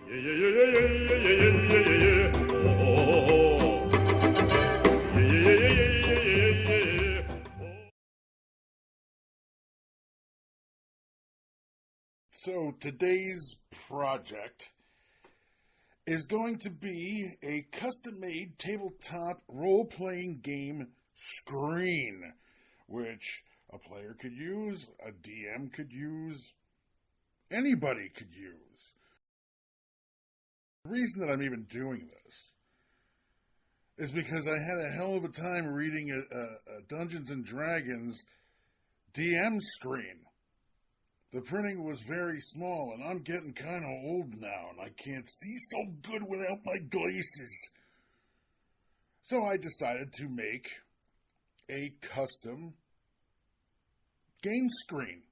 Yeah, yeah, yeah, yeah, yeah, yeah, yeah, yeah, yeah. Oh, oh, oh. Yeah, yeah, yeah, yeah, yeah, yeah, yeah. So today's project is going to be a custom-made tabletop role-playing game screen, which a player could use, a DM could use, anybody could use. The reason that I'm even doing this is because I had a hell of a time reading a Dungeons and Dragons DM screen. The printing was very small, and I'm getting kind of old now, and I can't see so good without my glasses. So I decided to make a custom game screen.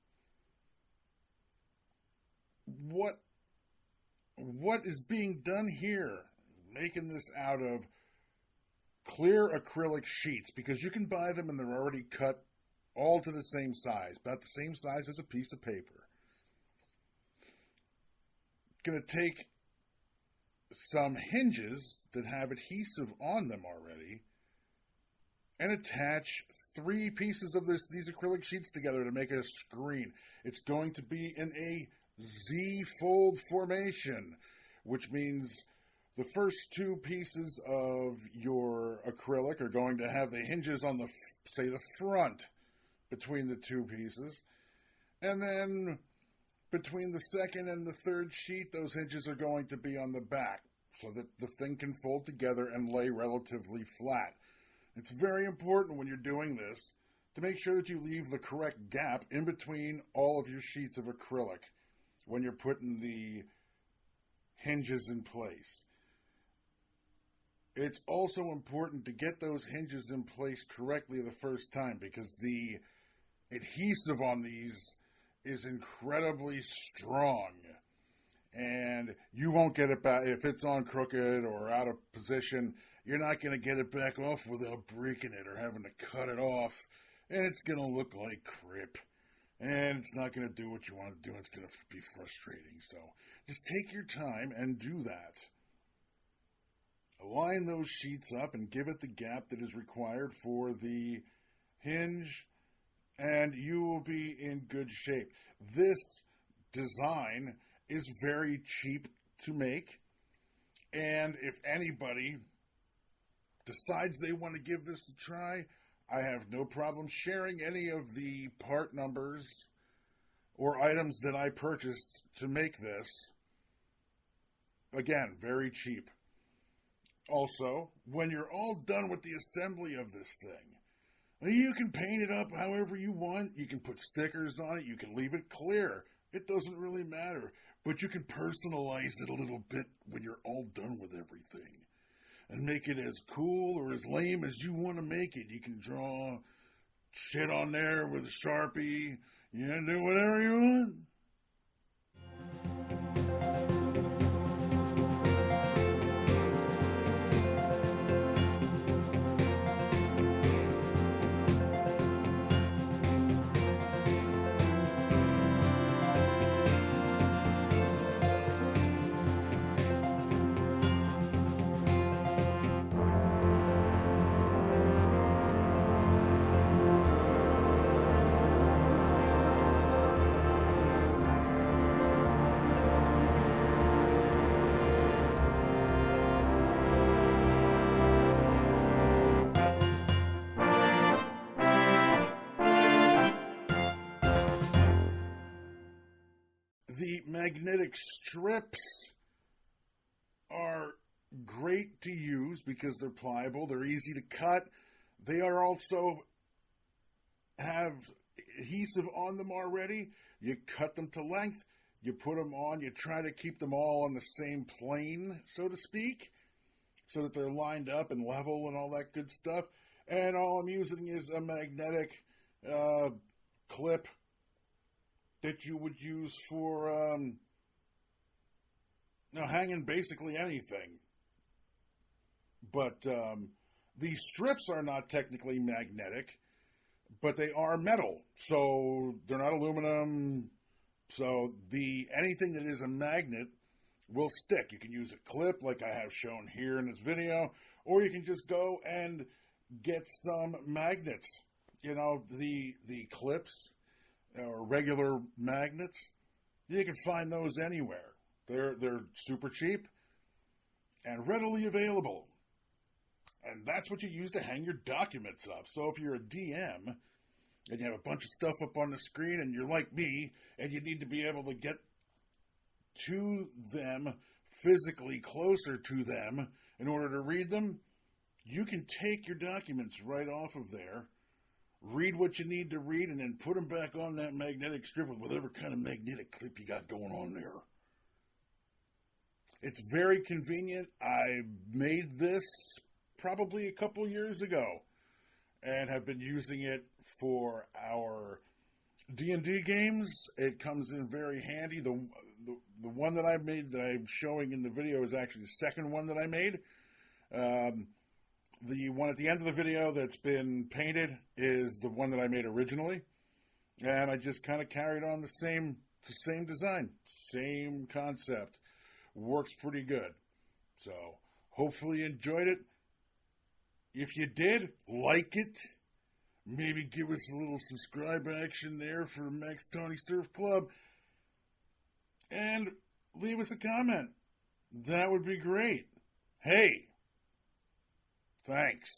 What is being done here? Making this out of clear acrylic sheets, because you can buy them and they're already cut all to the same size, about the same size as a piece of paper. Going to take some hinges that have adhesive on them already and attach 3 pieces of these acrylic sheets together to make a screen. It's going to be in a Z-fold formation, which means the first 2 pieces of your acrylic are going to have the hinges on the front between the 2 pieces, and then between the second and the third sheet, those hinges are going to be on the back so that the thing can fold together and lay relatively flat. It's very important when you're doing this to make sure that you leave the correct gap in between all of your sheets of acrylic when you're putting the hinges in place. It's also important to get those hinges in place correctly the first time, because the adhesive on these is incredibly strong, and you won't get it back if it's on crooked or out of position. You're not going to get it back off without breaking it or having to cut it off, and it's going to look like crap, and it's not going to do what you want to do. It's going to be frustrating. So just take your time and do that. Align those sheets up and give it the gap that is required for the hinge, and you will be in good shape. This design is very cheap to make, and if anybody decides they want to give this a try, I have no problem sharing any of the part numbers or items that I purchased to make this. Again, very cheap. Also, when you're all done with the assembly of this thing, you can paint it up however you want. You can put stickers on it. You can leave it clear. It doesn't really matter. But you can personalize it a little bit when you're all done with everything, and make it as cool or as lame as you want to make it. You can draw shit on there with a Sharpie. You can do whatever you want. The magnetic strips are great to use because they're pliable, they're easy to cut. They are also have adhesive on them already. You cut them to length, you put them on, you try to keep them all on the same plane, so to speak, so that they're lined up and level and all that good stuff. And all I'm using is a magnetic clip that you would use for hanging basically anything. But these strips are not technically magnetic, but they are metal, so they're not aluminum. So anything that is a magnet will stick. You can use a clip like I have shown here in this video, or you can just go and get some magnets. You know, the clips or regular magnets, you can find those anywhere. They're super cheap and readily available. And that's what you use to hang your documents up. So if you're a DM and you have a bunch of stuff up on the screen and you're like me and you need to be able to get to them physically, closer to them in order to read them, you can take your documents right off of there, read what you need to read, and then put them back on that magnetic strip with whatever kind of magnetic clip you got going on there. It's very convenient. I made this probably a couple years ago and have been using it for our D&D games. It comes in very handy. The one that I made that I'm showing in the video is actually the second one that I made. The one at the end of the video that's been painted is the one that I made originally. And I just kind of carried on the same design, same concept. Works pretty good. So hopefully you enjoyed it. If you did, like it. Maybe give us a little subscribe action there for Maxatawny Surf Club. And leave us a comment. That would be great. Hey, thanks.